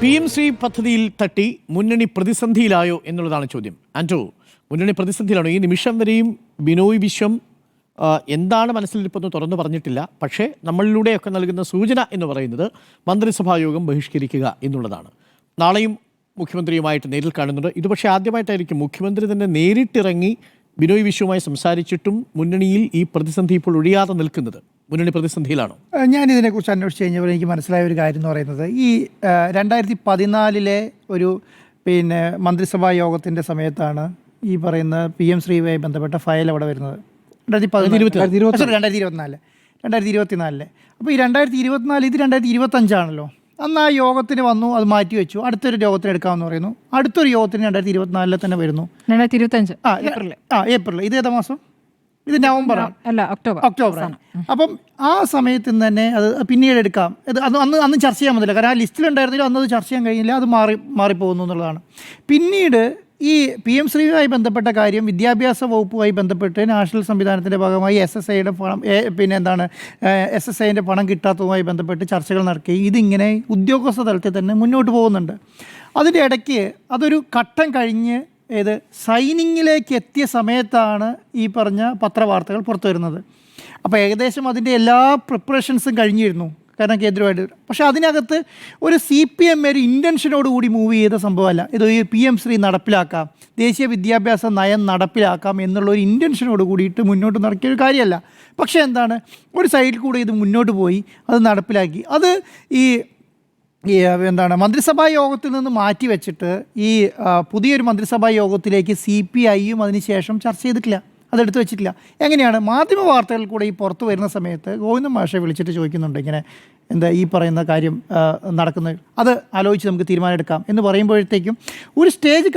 PMC പദ്ധതിയിൽ തട്ടി മുന്നണി പ്രതിസന്ധിയിലായോ എന്നുള്ളതാണ് ചോദ്യം. ആൻഡ്രൂ, മുന്നണി പ്രതിസന്ധിയിലാണോ? ഈ നിമിഷം വരെയും ബിനോയ് വിശ്വം എന്താണ് മനസ്സിലിരിപ്പെന്ന് തുറന്നു പറഞ്ഞിട്ടില്ല. പക്ഷേ നമ്മളിലൂടെയൊക്കെ നൽകുന്ന സൂചന എന്ന് പറയുന്നത് മന്ത്രിസഭായോഗം ബഹിഷ്കരിക്കുക എന്നുള്ളതാണ്. നാളെയും മുഖ്യമന്ത്രിയുമായിട്ട് നേരിൽ കാണുന്നുണ്ട്. ഇത് പക്ഷേ ആദ്യമായിട്ടായിരിക്കും മുഖ്യമന്ത്രി തന്നെ നേരിട്ടിറങ്ങി ബിനോയ് വിശ്വവുമായി സംസാരിച്ചിട്ടും മുന്നണിയിൽ ഈ പ്രതിസന്ധി ഇപ്പോൾ ഒഴിയാതെ നിൽക്കുന്നത്. മുന്നണി പ്രതിസന്ധിയിലാണോ? ഞാനിതിനെക്കുറിച്ച് അന്വേഷിച്ച് കഴിഞ്ഞപ്പോൾ എനിക്ക് മനസ്സിലായ ഒരു കാര്യം എന്ന് പറയുന്നത്, ഈ 2014 ഒരു മന്ത്രിസഭാ യോഗത്തിൻ്റെ സമയത്താണ് ഈ പറയുന്ന PM ശ്രീയുമായി ബന്ധപ്പെട്ട ഫയൽ അവിടെ വരുന്നത്. 2024. അപ്പോൾ ഈ 2024 ഇത് 2025 അന്ന് ആ യോഗത്തിന് വന്നു, അത് മാറ്റി വെച്ചു, അടുത്തൊരു യോഗത്തിന് എടുക്കാമെന്ന് പറയുന്നു. അടുത്തൊരു യോഗത്തിന് 2024 തന്നെ വരുന്നു. 2025 ഏപ്രിൽ. ഇത് ഏതാ മാസം? ഇത് നവംബറാണ്, ഒക്ടോബറാണ്. അപ്പം ആ സമയത്ത് തന്നെ അത് പിന്നീട് എടുക്കാം. ഇത് അന്ന് ചർച്ച ചെയ്യാൻ പറ്റില്ല, കാരണം ആ ലിസ്റ്റിലുണ്ടായിരുന്നില്ല, അന്നത് ചർച്ച ചെയ്യാൻ കഴിയില്ല, അത് മാറിപ്പോകുന്നു എന്നുള്ളതാണ്. പിന്നീട് ഈ PM ശ്രീയുമായി ബന്ധപ്പെട്ട കാര്യം വിദ്യാഭ്യാസ വകുപ്പുമായി ബന്ധപ്പെട്ട് നാഷണൽ സംവിധാനത്തിൻ്റെ ഭാഗമായി SSIയുടെ പണം SSIൻ്റെ പണം കിട്ടാത്തതുമായി ബന്ധപ്പെട്ട് ചർച്ചകൾ നടക്കുകയും ഇതിങ്ങനെ ഉദ്യോഗസ്ഥ തലത്തിൽ തന്നെ മുന്നോട്ട് പോകുന്നുണ്ട്. അതിൻ്റെ ഇടയ്ക്ക് അതൊരു ഘട്ടം കഴിഞ്ഞ് സൈനിങ്ങിലേക്ക് എത്തിയ സമയത്താണ് ഈ പറഞ്ഞ പത്രവാർത്തകൾ പുറത്തു വരുന്നത്. അപ്പോൾ ഏകദേശം അതിൻ്റെ എല്ലാ പ്രിപ്പറേഷൻസും കഴിഞ്ഞിരുന്നു, കാരണം കേന്ദ്രമായിട്ട്. പക്ഷേ അതിനകത്ത് ഒരു CPM ഒരു ഇൻറ്റൻഷനോടുകൂടി മൂവ് ചെയ്ത സംഭവമല്ല. ഇത് ഈ PM ശ്രീ നടപ്പിലാക്കാം, ദേശീയ വിദ്യാഭ്യാസ നയം നടപ്പിലാക്കാം എന്നുള്ള ഒരു ഇൻറ്റൻഷനോട് കൂടിയിട്ട് മുന്നോട്ട് നടക്കിയ ഒരു കാര്യമല്ല. പക്ഷേ എന്താണ്, ഒരു സൈഡിൽ കൂടെ ഇത് മുന്നോട്ട് പോയി, അത് നടപ്പിലാക്കി. അത് മന്ത്രിസഭാ യോഗത്തിൽ നിന്ന് മാറ്റി വെച്ചിട്ട് ഈ പുതിയൊരു മന്ത്രിസഭാ യോഗത്തിലേക്ക് CPIയും അതിനുശേഷം ചർച്ച ചെയ്തിട്ടില്ല, അതെടുത്ത് വെച്ചിട്ടില്ല. എങ്ങനെയാണ് മാധ്യമ വാർത്തകൾ കൂടെ ഈ പുറത്ത് വരുന്ന സമയത്ത് ഗോവിന്ദൻ മാഷെ വിളിച്ചിട്ട് ചോദിക്കുന്നുണ്ട്, ഇങ്ങനെ ഈ പറയുന്ന കാര്യം നടക്കുന്നത്, അത് ആലോചിച്ച് നമുക്ക് തീരുമാനമെടുക്കാം എന്ന് പറയുമ്പോഴത്തേക്കും ഒരു സ്റ്റേജ്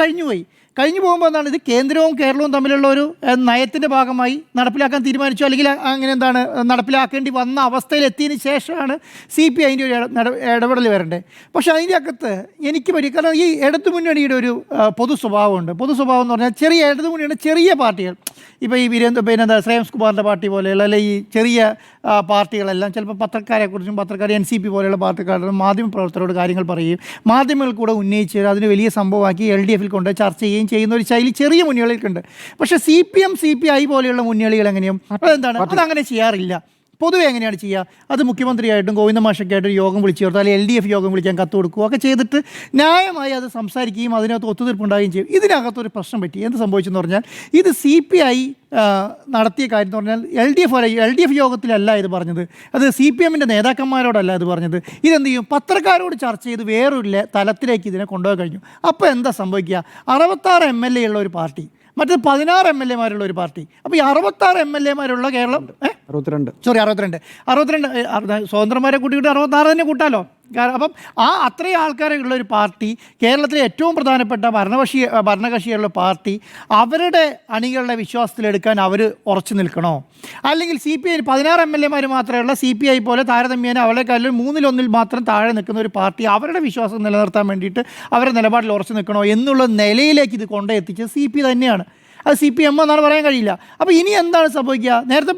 കഴിഞ്ഞു പോകുമ്പോൾ എന്താണ്, ഇത് കേന്ദ്രവും കേരളവും തമ്മിലുള്ള ഒരു നയത്തിൻ്റെ ഭാഗമായി നടപ്പിലാക്കാൻ തീരുമാനിച്ചു, അല്ലെങ്കിൽ അങ്ങനെ നടപ്പിലാക്കേണ്ടി വന്ന അവസ്ഥയിലെത്തിയതിന് ശേഷമാണ് CPI അതിൻ്റെ ഒരു ഇടപെടൽ വരേണ്ടത്. പക്ഷേ അതിൻ്റെ അകത്ത് എനിക്ക് കാരണം ഈ ഇടതുമുന്നണിയുടെ ഒരു പൊതു സ്വഭാവമുണ്ട്. പൊതു സ്വഭാവം എന്ന് പറഞ്ഞാൽ ഇടതുമുന്നണിയുടെ ചെറിയ പാർട്ടികൾ, ഇപ്പോൾ ഈ ശ്രേയംസ് കുമാറിൻ്റെ പാർട്ടി പോലെയുള്ള, അല്ലെങ്കിൽ ഈ ചെറിയ പാർട്ടികളെല്ലാം ചിലപ്പോൾ പത്രക്കാരെക്കുറിച്ചും NCP പോലെയുള്ള പാർട്ടിക്കാരോടും മാധ്യമപ്രവർത്തകരോട് കാര്യങ്ങൾ പറയുകയും മാധ്യമങ്ങൾ കൂടെ ഉന്നയിച്ച് അതിന് വലിയ സംഭവമാക്കി LDFിൽ കൊണ്ട് ചർച്ച ചെയ്യുന്ന ഒരു ശൈലി ചെറിയ മുന്നണികൾക്കുണ്ട്. പക്ഷേ CPM CPI പോലെയുള്ള മുന്നണികൾ എങ്ങനെയും അതങ്ങനെ ചെയ്യാറില്ല. പൊതുവെ എങ്ങനെയാണ് ചെയ്യുക? അത് മുഖ്യമന്ത്രിയായിട്ടും ഗോവിന്ദ മാഷൊക്കെയായിട്ട് ഒരു യോഗം വിളിച്ചു ചേർത്ത്, അല്ലെങ്കിൽ LDF യോഗം വിളിക്കാൻ കത്ത് കൊടുക്കുകയോ ഒക്കെ ചെയ്തിട്ട് ന്യായമായി അത് സംസാരിക്കുകയും അതിനകത്ത് ഒത്തുതീർപ്പുണ്ടാവുകയും ചെയ്യും. ഇതിനകത്തൊരു പ്രശ്നം പറ്റി. എന്ത് സംഭവിച്ചെന്ന് പറഞ്ഞാൽ, ഇത് CPI നടത്തിയ കാര്യം എന്ന് പറഞ്ഞാൽ LDF യോഗത്തിലല്ല ഇത് പറഞ്ഞത്, അത് CPMൻ്റെ നേതാക്കന്മാരോടല്ല ഇത് പറഞ്ഞത്. ഇതെന്ത് ചെയ്യും, പത്രക്കാരോട് ചർച്ച ചെയ്ത് വേറൊരു തലത്തിലേക്ക് ഇതിനെ കൊണ്ടുപോകാൻ കഴിഞ്ഞു. അപ്പോൾ എന്താ സംഭവിക്കുക, 66 MLA ഉള്ള ഒരു പാർട്ടി, മറ്റേത് 16 MLA ഒരു പാർട്ടി. അപ്പോൾ ഈ 66 MLA കേരളം 62 സ്വതന്ത്രന്മാരെ കൂട്ടിയിട്ട് 66 തന്നെ കൂട്ടാലോ. അപ്പം അത്രയും ആൾക്കാരെ ഉള്ള ഒരു പാർട്ടി, കേരളത്തിലെ ഏറ്റവും പ്രധാനപ്പെട്ട ഭരണകക്ഷിയുള്ള പാർട്ടി, അവരുടെ അണികളുടെ വിശ്വാസത്തിലെടുക്കാൻ അവർ ഉറച്ചു നിൽക്കണോ? അല്ലെങ്കിൽ CPI 16 MLA മാത്രമേയുള്ള CPI പോലെ താരതമ്യേന അവളെക്കാളും 1/3 മാത്രം താഴെ നിൽക്കുന്ന ഒരു പാർട്ടി അവരുടെ വിശ്വാസം നിലനിർത്താൻ വേണ്ടിയിട്ട് അവരുടെ നിലപാടിൽ ഉറച്ചു നിൽക്കണോ എന്നുള്ള നിലയിലേക്ക് ഇത് കൊണ്ടെത്തിച്ചത് CPI തന്നെയാണ്. അത് CPM എന്നാണ് പറയാൻ കഴിയില്ല. അപ്പോൾ ഇനി എന്താണ് സംഭവിക്കുക? നേരത്തെ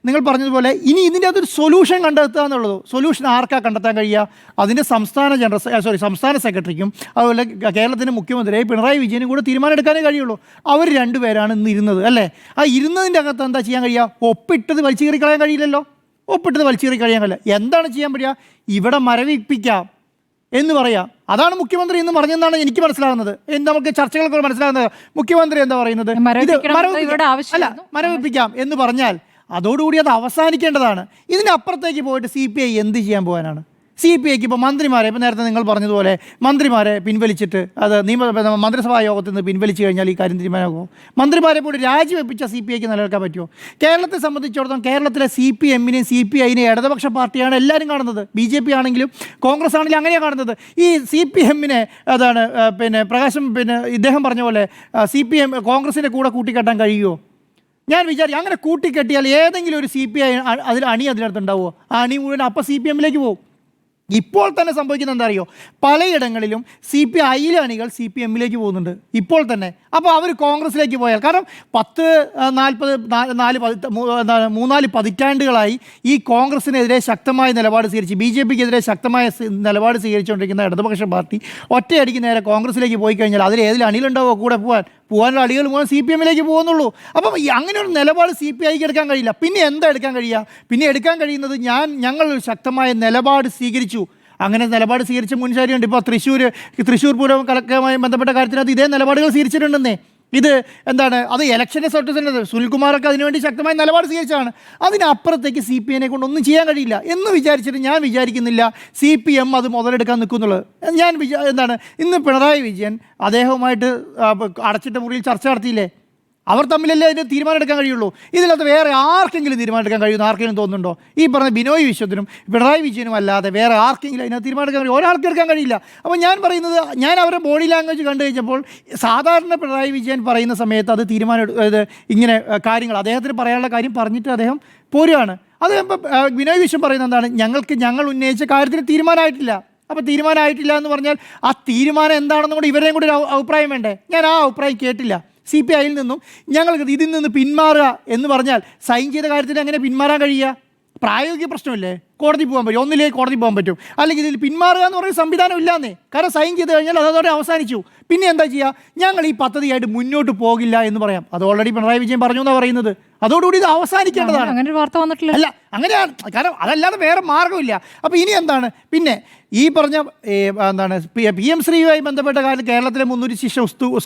നിങ്ങൾ പറഞ്ഞതുപോലെ ഇനി ഇതിൻ്റെ അകത്തൊരു സൊല്യൂഷൻ കണ്ടെത്തുക എന്നുള്ളത്. സൊല്യൂഷൻ ആർക്കാ കണ്ടെത്താൻ കഴിയുക? അതിൻ്റെ സംസ്ഥാന സെക്രട്ടറിക്കും അതുപോലെ കേരളത്തിൻ്റെ മുഖ്യമന്ത്രി പിണറായി വിജയനും കൂടെ തീരുമാനം എടുക്കാനേ കഴിയുള്ളൂ. അവർ രണ്ടുപേരാണ് ഇന്ന് ഇരുന്നത്, അല്ലേ? ആ ഇരുന്നതിൻ്റെ അകത്ത് എന്താ ചെയ്യാൻ കഴിയുക? ഒപ്പിട്ടത് വലിച്ചു കയറി കളയാൻ കഴിയില്ലല്ലോ. എന്താണ് ചെയ്യാൻ പറ്റുക? ഇവിടെ മരവിപ്പിക്കാം എന്ന് പറയാം. അതാണ് മുഖ്യമന്ത്രി എന്ന് പറഞ്ഞെന്നാണ് എനിക്ക് മനസ്സിലാകുന്നത്. നമുക്ക് ചർച്ചകൾക്ക് മനസ്സിലാകുന്നത് മുഖ്യമന്ത്രി എന്താ പറയുന്നത്, മരവിപ്പിക്കാം എന്ന് പറഞ്ഞാൽ അതോടുകൂടി അത് അവസാനിക്കേണ്ടതാണ്. ഇതിനപ്പുറത്തേക്ക് പോയിട്ട് CPI എന്ത് ചെയ്യാൻ പോകാനാണ്? CPIക്ക് ഇപ്പോൾ മന്ത്രിമാരെ, ഇപ്പോൾ നേരത്തെ നിങ്ങൾ പറഞ്ഞതുപോലെ മന്ത്രിമാരെ പിൻവലിച്ചിട്ട് അത് മന്ത്രിസഭാ യോഗത്തിൽ നിന്ന് പിൻവലിച്ചു കഴിഞ്ഞാൽ ഈ കാര്യം തീരുമാനമാകുമോ? മന്ത്രിമാരെ പോലും രാജിവെപ്പിച്ച CPIക്ക് നിലനിൽക്കാൻ പറ്റുമോ? കേരളത്തെ സംബന്ധിച്ചിടത്തോളം കേരളത്തിലെ CPMനെയും CPIനെയും ഇടതുപക്ഷ പാർട്ടിയാണ് എല്ലാവരും കാണുന്നത്. BJP ആണെങ്കിലും കോൺഗ്രസ് ആണെങ്കിലും അങ്ങനെയാണ് കാണുന്നത്. ഈ CPMനെ പ്രകാശം ഇദ്ദേഹം പറഞ്ഞ പോലെ CPM കോൺഗ്രസിൻ്റെ കൂടെ കൂട്ടിക്കെട്ടാൻ കഴിയുമോ? ഞാൻ വിചാരിക്കും അങ്ങനെ കൂട്ടിക്കെട്ടിയാൽ ഏതെങ്കിലും ഒരു CPI അതിനകത്ത് ഉണ്ടാവുമോ? ആ അണി മുഴുവൻ അപ്പം CPMലേക്ക് പോകും. ഇപ്പോൾ തന്നെ സംഭവിക്കുന്നത് എന്താ അറിയോ, പലയിടങ്ങളിലും CPIയിലെ അണികൾ CPMലേക്ക് പോകുന്നുണ്ട് ഇപ്പോൾ തന്നെ. അപ്പോൾ അവർ കോൺഗ്രസിലേക്ക് പോയാൽ, കാരണം 3-4 പതിറ്റാണ്ടുകളായി ഈ കോൺഗ്രസിനെതിരെ ശക്തമായ നിലപാട് സ്വീകരിച്ച് BJPക്കെതിരെ ശക്തമായ നിലപാട് സ്വീകരിച്ചുകൊണ്ടിരിക്കുന്ന ഇടതുപക്ഷ പാർട്ടി ഒറ്റയടിക്ക് നേരെ കോൺഗ്രസിലേക്ക് പോയി കഴിഞ്ഞാൽ അതിൽ ഏതിൽ അണികളുണ്ടാവോ കൂടെ പോകാനുള്ള അണികൾ മുഴുവൻ CPMലേക്ക് പോകുന്നുള്ളൂ. അപ്പം അങ്ങനെ ഒരു നിലപാട് CPIക്ക് എടുക്കാൻ കഴിയില്ല. പിന്നെ എന്താ എടുക്കാൻ കഴിയുക? പിന്നെ എടുക്കാൻ കഴിയുന്നത് ഞങ്ങൾ ശക്തമായ നിലപാട് സ്വീകരിച്ചു. അങ്ങനെ നിലപാട് സ്വീകരിച്ച മുൻശാരിയുണ്ട്. ഇപ്പോൾ തൃശ്ശൂർ പൂരം കലക്കവുമായി ബന്ധപ്പെട്ട കാര്യത്തിനകത്ത് ഇതേ നിലപാടുകൾ സ്വീകരിച്ചിട്ടുണ്ടെന്നേ. ഇത് എന്താണ്, അത് ഇലക്ഷൻ്റെ തൊട്ട് സുനിൽകുമാറൊക്കെ അതിനുവേണ്ടി ശക്തമായ നിലപാട് സ്വീകരിച്ചതാണ്. അതിനപ്പുറത്തേക്ക് CPIനെ കൊണ്ട് ഒന്നും ചെയ്യാൻ കഴിയില്ല എന്ന് വിചാരിച്ചിട്ട് ഞാൻ വിചാരിക്കുന്നില്ല CPM അത് മുതലെടുക്കാൻ നിൽക്കുന്നുള്ളത്. ഇന്ന് പിണറായി വിജയൻ അദ്ദേഹവുമായിട്ട് അടച്ചിട്ട മുറിയിൽ ചർച്ച നടത്തിയില്ലേ? അവർ തമ്മിലല്ലേ അതിന് തീരുമാനം എടുക്കാൻ കഴിയുള്ളൂ. ഇതിനകത്ത് വേറെ ആർക്കെങ്കിലും തീരുമാനം എടുക്കാൻ കഴിയുമെന്ന് ആർക്കെങ്കിലും തോന്നുന്നുണ്ടോ? ഈ പറഞ്ഞ ബിനോയ് വിശ്വത്തിനും പിണറായി വിജയനും അല്ലാതെ വേറെ ആർക്കെങ്കിലും അതിനകത്ത് തീരുമാനം എടുക്കാൻ കഴിയും? ഒരാൾക്ക് എടുക്കാൻ കഴിയില്ല. അപ്പോൾ ഞാൻ പറയുന്നത്, ഞാൻ അവരുടെ ബോഡി ലാംഗ്വേജ് കണ്ടു കഴിഞ്ഞപ്പോൾ സാധാരണ പിണറായി വിജയൻ പറയുന്ന സമയത്ത് അത് ഇങ്ങനെ കാര്യങ്ങൾ അദ്ദേഹത്തിന് പറയാനുള്ള കാര്യം പറഞ്ഞിട്ട് അദ്ദേഹം പോരുകയാണ്. അത് ബിനോയ് വിശ്വം പറയുന്നത് എന്താണ്, ഞങ്ങൾ ഉന്നയിച്ച കാര്യത്തിന് തീരുമാനമായിട്ടില്ല. അപ്പോൾ തീരുമാനമായിട്ടില്ല എന്ന് പറഞ്ഞാൽ ആ തീരുമാനം എന്താണെന്നും കൂടി ഇവരുടെയും കൂടി ഒരു അഭിപ്രായം വേണ്ടേ? ഞാൻ ആ അഭിപ്രായം കേട്ടില്ല. CPIയിൽ നിന്നും ഞങ്ങൾക്ക് ഇതിൽ നിന്ന് പിന്മാറുക എന്ന് പറഞ്ഞാൽ സൈൻ ചെയ്ത കാര്യത്തിൽ എങ്ങനെ പിന്മാറാൻ കഴിയുക? പ്രായോഗിക പ്രശ്നമില്ലേ? കോടതി പോകാൻ പറ്റും, ഒന്നിലേക്ക് കോടതി പോകാൻ പറ്റും. അല്ലെങ്കിൽ ഇതിൽ പിന്മാറുക എന്ന് പറയുന്ന സംവിധാനം ഇല്ലാന്നേ. കാരണം സൈൻ ചെയ്ത് കഴിഞ്ഞാൽ അതോടെ അവസാനിച്ചു. പിന്നെ എന്താ ചെയ്യുക? ഞങ്ങൾ ഈ പദ്ധതിയായിട്ട് മുന്നോട്ട് പോകില്ല എന്ന് പറയാം. അത് ഓൾറെഡി പിണറായി വിജയൻ പറഞ്ഞു എന്നാണ് പറയുന്നത്. അതോടുകൂടി ഇത് അവസാനിക്കേണ്ടതാണ്. അല്ല, അങ്ങനെയാണ്. കാരണം അതല്ലാതെ വേറെ മാർഗ്ഗമില്ല. അപ്പോൾ ഇനി എന്താണ്? പിന്നെ ഈ പറഞ്ഞ PM ശ്രീയുമായി ബന്ധപ്പെട്ട കാര്യം കേരളത്തിലെ 300 ശിക്ഷ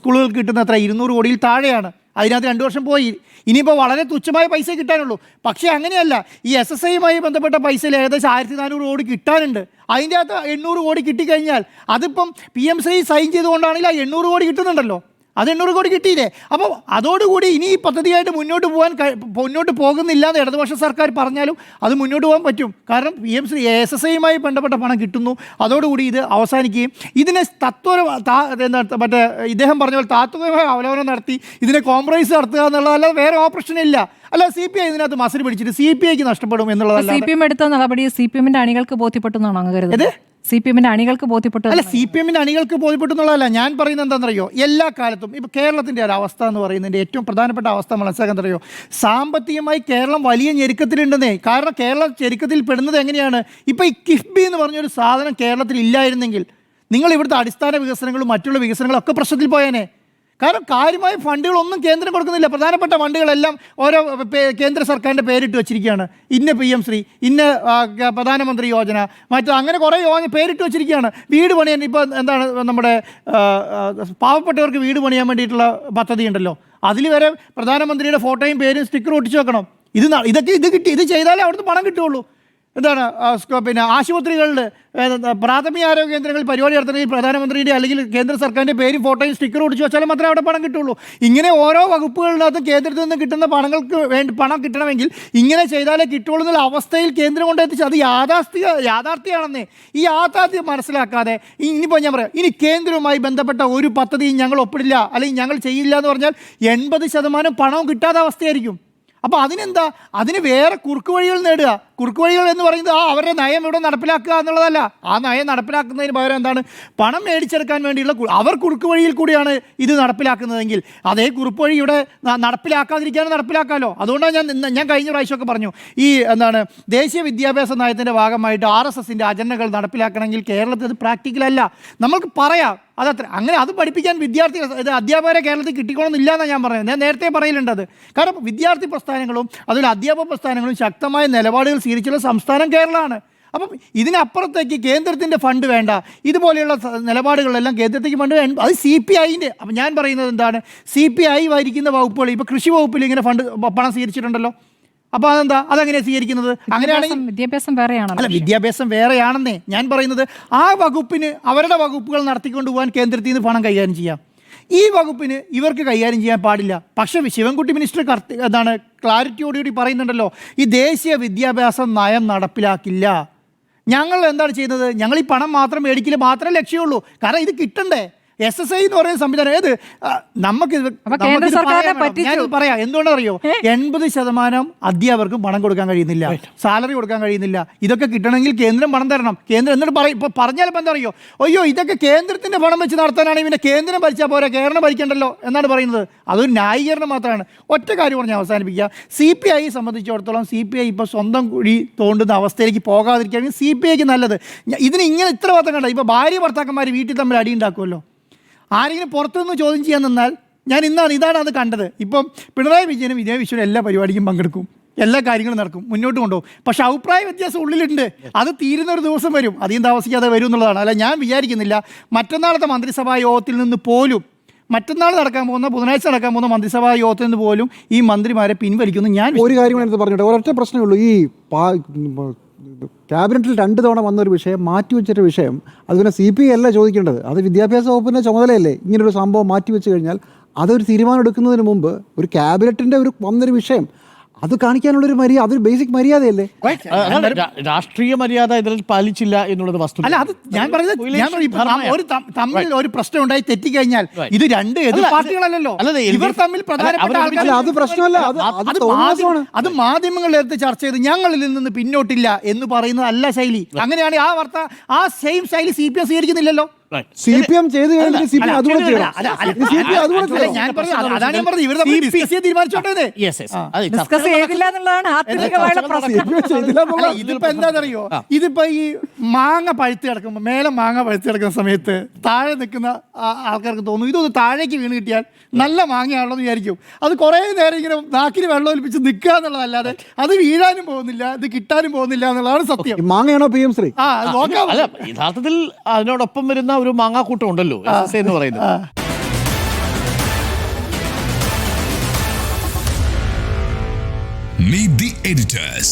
സ്കൂളുകൾക്ക് കിട്ടുന്ന എത്ര 200 കോടിയിൽ താഴെയാണ്. അതിനകത്ത് 2 വർഷം പോയി. ഇനിയിപ്പോൾ വളരെ തുച്ഛമായ പൈസ കിട്ടാനുള്ളൂ. പക്ഷേ അങ്ങനെയല്ല, ഈ SSIയുമായി ബന്ധപ്പെട്ട പൈസയിൽ ഏകദേശം 1400 കോടി കിട്ടാനുണ്ട്. അതിൻ്റെ അകത്ത് 800 കോടി കിട്ടിക്കഴിഞ്ഞാൽ അതിപ്പം PM ശ്രീ സൈൻ ചെയ്തുകൊണ്ടാണെങ്കിൽ ആ 800 കോടി കിട്ടുന്നുണ്ടല്ലോ. അത് 800 കോടി കിട്ടിയില്ലേ? അപ്പോൾ അതോടുകൂടി ഇനി ഈ പദ്ധതിയായിട്ട് മുന്നോട്ട് പോകുന്നില്ല എന്ന് ഇടതുപക്ഷ സർക്കാർ പറഞ്ഞാലും അത് മുന്നോട്ട് പോകാൻ പറ്റും. കാരണം PM ശ്രീ SSIയുമായി ബന്ധപ്പെട്ട പണം കിട്ടുന്നു. അതോടുകൂടി ഇത് അവസാനിക്കുകയും ഇതിനെ മറ്റേ ഇദ്ദേഹം പറഞ്ഞ പോലെ താത്വികമായ അവലോകനം നടത്തി ഇതിനെ കോംപ്രമൈസ് നടത്തുക എന്നുള്ളതല്ലാതെ വേറെ ഓപ്പറേഷൻ ഇല്ല. അല്ല, CPI ഇതിനകത്ത് മസിൽ പിടിച്ചിട്ട് CPIക്ക് നഷ്ടപ്പെടും എന്നുള്ളതല്ല. CPM എടുത്ത നടപടി CPMന്റെ അണികൾക്ക് ബോധ്യപ്പെട്ടു എന്നാണ് അങ്ങ് കരുതുന്നത്? CPMന്റെ അണികൾക്ക് ബോധ്യപ്പെട്ടു? അല്ല, CPMന്റെ അണികൾക്ക് ബോധ്യപ്പെട്ടു എന്നുള്ളതല്ല. ഞാൻ പറയുന്നത് എന്താണെന്നറിയോ, എല്ലാ കാലത്തും ഇപ്പോൾ കേരളത്തിൻ്റെ ഒരു അവസ്ഥ എന്ന് പറയുന്നതിൻ്റെ ഏറ്റവും പ്രധാനപ്പെട്ട അവസ്ഥ മനസ്സിലാക്കാൻ അറിയോ, സാമ്പത്തികമായി കേരളം വലിയ ഞെരുക്കത്തിലുണ്ടെന്നേ. കാരണം കേരളം ഞെരുക്കത്തിൽ പെടുന്നത് എങ്ങനെയാണ്? ഇപ്പോൾ ഈ കിഫ്ബി എന്ന് പറഞ്ഞൊരു സാധനം കേരളത്തിൽ ഇല്ലായിരുന്നെങ്കിൽ നിങ്ങൾ ഇവിടുത്തെ അടിസ്ഥാന വികസനങ്ങളും മറ്റുള്ള വികസനങ്ങളും ഒക്കെ പ്രശ്നത്തിൽ പോയേനെ. കാരണം കാര്യമായ ഫണ്ടുകളൊന്നും കേന്ദ്രം കൊടുക്കുന്നില്ല. പ്രധാനപ്പെട്ട ഫണ്ടുകളെല്ലാം ഓരോ കേന്ദ്ര സർക്കാരിൻ്റെ പേരിട്ട് വെച്ചിരിക്കുകയാണ്. ഇന്ന PM ശ്രീ, ഇന്ന പ്രധാനമന്ത്രി യോജന, അങ്ങനെ കുറേ പേരിട്ട് വെച്ചിരിക്കുകയാണ്. വീട് പണിയാൻ ഇപ്പോൾ നമ്മുടെ പാവപ്പെട്ടവർക്ക് വീട് പണിയാൻ വേണ്ടിയിട്ടുള്ള പദ്ധതി ഉണ്ടല്ലോ, അതിൽ വരെ പ്രധാനമന്ത്രിയുടെ ഫോട്ടോയും പേരും സ്റ്റിക്കർ ഒട്ടിച്ച് വെക്കണം. ഇത് ചെയ്താലേ അവിടുന്ന് പണം കിട്ടുകയുള്ളൂ. പിന്നെ ആശുപത്രികളിൽ പ്രാഥമിക ആരോഗ്യ കേന്ദ്രങ്ങളിൽ പരിപാടി നടത്തണമെങ്കിൽ പ്രധാനമന്ത്രിയുടെ അല്ലെങ്കിൽ കേന്ദ്ര സർക്കാരിൻ്റെ പേരും ഫോട്ടോയും സ്റ്റിക്കർ ഒടിച്ച് വെച്ചാലും മാത്രമേ അവിടെ പണം കിട്ടുള്ളൂ. ഇങ്ങനെ ഓരോ വകുപ്പുകളിനകത്തും കേന്ദ്രത്തിൽ നിന്ന് കിട്ടുന്ന പണം കിട്ടണമെങ്കിൽ ഇങ്ങനെ ചെയ്താലേ കിട്ടുള്ളൂ എന്നുള്ള അവസ്ഥയിൽ കേന്ദ്രം കൊണ്ടെത്തിച്ച് അത് യാഥാർത്ഥ്യമാണെന്നേ. ഈ യാഥാർത്ഥ്യം മനസ്സിലാക്കാതെ ഇനിയിപ്പോൾ ഞാൻ പറയാം, ഇനി കേന്ദ്രവുമായി ബന്ധപ്പെട്ട ഒരു പദ്ധതിയും ഞങ്ങൾ ഒപ്പിടില്ല അല്ലെങ്കിൽ ഞങ്ങൾ ചെയ്യില്ല എന്ന് പറഞ്ഞാൽ 80% പണവും കിട്ടാത്ത അവസ്ഥയായിരിക്കും. അപ്പോൾ അതിന് വേറെ കുറുക്ക് വഴികൾ നേടുക. കുറുക്ക് വഴികൾ എന്ന് പറയുന്നത് അവരുടെ നയം ഇവിടെ നടപ്പിലാക്കുക എന്നുള്ളതല്ല. ആ നയം നടപ്പിലാക്കുന്നതിന് പകരം പണം മേടിച്ചെടുക്കാൻ വേണ്ടിയുള്ള അവർ കുറുക്ക് വഴിയിൽ കൂടിയാണ് ഇത് നടപ്പിലാക്കുന്നതെങ്കിൽ അതേ കുറുക്ക് വഴി ഇവിടെ നടപ്പിലാക്കാമല്ലോ. അതുകൊണ്ടാണ് ഞാൻ കഴിഞ്ഞ പ്രാവശ്യമൊക്കെ പറഞ്ഞു, ഈ ദേശീയ വിദ്യാഭ്യാസ നയത്തിൻ്റെ ഭാഗമായിട്ട് RSSൻ്റെ അജണ്ടകൾ നടപ്പിലാക്കണമെങ്കിൽ കേരളത്തിൽ അത് പ്രാക്ടിക്കലല്ല. നമ്മൾക്ക് പറയാം അതത്ര അങ്ങനെ അത് പഠിപ്പിക്കാൻ അധ്യാപകരെ കേരളത്തിൽ കിട്ടിക്കോണമെന്നില്ല എന്നാണ് ഞാൻ പറയുന്നത്. ഞാൻ നേരത്തെ പറയലുണ്ട് അത്. കാരണം വിദ്യാർത്ഥി പ്രസ്ഥാനങ്ങളും അതുപോലെ അധ്യാപക പ്രസ്ഥാനങ്ങളും ശക്തമായ നിലപാടുകൾ സ്വീകരിച്ചുള്ള സംസ്ഥാനം കേരളമാണ്. അപ്പം ഇതിനപ്പുറത്തേക്ക് കേന്ദ്രത്തിൻ്റെ ഫണ്ട് വേണ്ട, ഇതുപോലെയുള്ള നിലപാടുകളെല്ലാം കേന്ദ്രത്തേക്ക് ഫണ്ട് വേണ്ട. അത് CPIൻ്റെ. അപ്പം ഞാൻ പറയുന്നത് എന്താണ്, CPI വായിരിക്കുന്ന വകുപ്പുകൾ ഇപ്പോൾ കൃഷി വകുപ്പിൽ ഇങ്ങനെ പണം സ്വീകരിച്ചിട്ടുണ്ടല്ലോ. അപ്പോൾ അതെങ്ങനെയാണ് സ്വീകരിക്കുന്നത്? അങ്ങനെയാണെങ്കിൽ വിദ്യാഭ്യാസം വേറെയാണല്ലോ. അല്ല, വിദ്യാഭ്യാസം വേറെയാണെന്നേ ഞാൻ പറയുന്നത്. ആ വകുപ്പിന് അവരുടെ വകുപ്പുകൾ നടത്തിക്കൊണ്ട് പോകാൻ കേന്ദ്രത്തിൽ നിന്ന് പണം കൈകാര്യം ചെയ്യാം. ഈ വകുപ്പിന് ഇവർക്ക് കൈകാര്യം ചെയ്യാൻ പാടില്ല. പക്ഷേ ശിവൻകുട്ടി മിനിസ്റ്റർ ക്ലാരിറ്റിയോടുകൂടി പറയുന്നുണ്ടല്ലോ, ഈ ദേശീയ വിദ്യാഭ്യാസ നയം നടപ്പിലാക്കില്ല. ഞങ്ങൾ എന്താണ് ചെയ്യുന്നത്? ഞങ്ങൾ ഈ പണം മാത്രം മേടിക്കൽ മാത്രമേ ലക്ഷ്യമുള്ളൂ. കാരണം ഇത് കിട്ടണ്ടേ. SSI എന്ന് പറയുന്ന സംവിധാനം ഏത് കേന്ദ്ര സർക്കാരിനെ പറ്റിച്ചു. ഞാനിത് പറയാം എന്തുകൊണ്ടറിയോ 80% അധ്യാപകർക്കും പണം കൊടുക്കാൻ കഴിയുന്നില്ല, സാലറി കൊടുക്കാൻ കഴിയുന്നില്ല. ഇതൊക്കെ കിട്ടണമെങ്കിൽ കേന്ദ്രം പണം തരണം. കേന്ദ്രം എന്നിട്ട് ഇപ്പൊ പറഞ്ഞാൽ ഇപ്പം എന്താ അറിയോ, അയ്യോ ഇതൊക്കെ കേന്ദ്രത്തിന്റെ പണം വെച്ച് നടത്താനാണെങ്കിൽ പിന്നെ കേന്ദ്രം ഭരിച്ചാൽ പോരാ, കേരളം ഭരിക്കണ്ടല്ലോ എന്നാണ് പറയുന്നത്. അതൊരു ന്യായീകരണം മാത്രമാണ്. ഒറ്റ കാര്യം പറഞ്ഞ് അവസാനിപ്പിക്കുക. CPI സംബന്ധിച്ചിടത്തോളം CPI ഇപ്പോൾ സ്വന്തം കുഴി തോണ്ടുന്ന അവസ്ഥയിലേക്ക് പോകാതിരിക്കുകയാണെങ്കിൽ CPIക്ക് നല്ലത്. ഇതിന് ഇങ്ങനെ ഇത്ര മാത്രം കണ്ട ഇപ്പോൾ ഭാര്യ ഭർത്താക്കന്മാർ വീട്ടിൽ തമ്മിൽ അടി ഉണ്ടാക്കുമല്ലോ, ആരെങ്കിലും പുറത്തുനിന്ന് ചോദ്യം ചെയ്യാൻ നിന്നാൽ ഇതാണ് അത് കണ്ടത്. ഇപ്പം പിണറായി വിജയനും വിജയ് വിശ്വനും എല്ലാ പരിപാടിക്കും പങ്കെടുക്കും, എല്ലാ കാര്യങ്ങളും നടക്കും, മുന്നോട്ട് കൊണ്ടുപോകും. പക്ഷെ അഭിപ്രായ വ്യത്യാസം ഉള്ളിലുണ്ട്. അത് തീരുന്ന ഒരു ദിവസം വരും, അധികം താമസിക്കാതെ വരും എന്നുള്ളതാണ്. അല്ല, ഞാൻ വിചാരിക്കുന്നില്ല മറ്റന്നാളത്തെ മന്ത്രിസഭാ യോഗത്തിൽ നിന്ന് പോലും, മറ്റന്നാൾ നടക്കാൻ പോകുന്ന ബുധനാഴ്ച നടക്കാൻ പോകുന്ന മന്ത്രിസഭാ യോഗത്തിൽ നിന്ന് പോലും ഈ മന്ത്രിമാരെ പിൻവലിക്കുന്നു. ഞാൻ ഒരു കാര്യം എടുത്ത് പറഞ്ഞിട്ട് ഒരൊറ്റ പ്രശ്നമേ ഉള്ളൂ. ഈ ക്യാബിനറ്റിൽ 2 തവണ വന്നൊരു വിഷയം മാറ്റിവെച്ചൊരു വിഷയം, അതുപോലെ CPI അല്ല ചോദിക്കേണ്ടത്, അത് വിദ്യാഭ്യാസ വകുപ്പിൻ്റെ ചുമതലയല്ലേ. ഇങ്ങനൊരു സംഭവം മാറ്റിവെച്ച് കഴിഞ്ഞാൽ അതൊരു തീരുമാനം എടുക്കുന്നതിന് മുമ്പ് ഒരു ക്യാബിനറ്റിൻ്റെ വന്നൊരു വിഷയം അത് കാണിക്കാനുള്ളൊരു മര്യാദ, അതൊരു ബേസിക് മര്യാദയല്ലേ? രാഷ്ട്രീയ മര്യാദ ഇതിൽ പാലിച്ചില്ല എന്നുള്ളത് വസ്തുത. അല്ല, അത് ഞാൻ പറഞ്ഞത് തമ്മിൽ ഒരു പ്രശ്നം ഉണ്ടായി തെറ്റിക്കഴിഞ്ഞാൽ ഇത് 2 എതിർ പാർട്ടികളല്ലല്ലോ, ഇവർ തമ്മിൽ പ്രധാനപ്പെട്ട അത് പ്രശ്നമല്ല, അത് മാധ്യമങ്ങളുടെ അടുത്ത് ചർച്ച ചെയ്ത് ഞങ്ങളിൽ നിന്ന് പിന്നോട്ടില്ല എന്ന് പറയുന്നത് അല്ല ശൈലി. അങ്ങനെയാണ് ആ സെയിം ശൈലി CPM സ്വീകരിക്കുന്നില്ലല്ലോ. CPM ചെയ്ത് കഴിഞ്ഞാൽ CPM അതുകൂടെ ചെയ്യണം. ഡിസ്കസ് ചെയ്തില്ല എന്നുള്ളതാണ് ആത്യന്തികമായുള്ള പ്രശ്നം. ഇതിപ്പോ എന്താണെന്നറിയോ, ഇതിപ്പോ ഈ മാങ്ങ പഴുത്ത് കിടക്കുമ്പോൾ, മേലെ മാങ്ങ പഴുത്ത് കിടക്കുന്ന സമയത്ത് താഴെ നിൽക്കുന്ന ആൾക്കാർക്ക് തോന്നും ഇതൊന്ന് താഴേക്ക് വീണ് കിട്ടിയാൽ നല്ല മാങ്ങയാണല്ലോ എന്ന് വിചാരിക്കും. അത് കുറേ നേരം ഇങ്ങനെ നാക്കിന് വെള്ളം ഒലിപ്പിച്ച് നിൽക്കുക എന്നുള്ളതല്ലാതെ അത് വീഴാനും പോകുന്നില്ല, ഇത് കിട്ടാനും പോകുന്നില്ല എന്നുള്ളതാണ് സത്യം. മാങ്ങയാണോ PM ശ്രീ? നോക്കാം. അല്ല, യഥാർത്ഥത്തിൽ അതിനോടൊപ്പം വരുന്ന ഒരു മാങ്ങാക്കൂട്ടം ഉണ്ടല്ലോ SSA എന്ന് പറയുന്നത്. Meet the editors.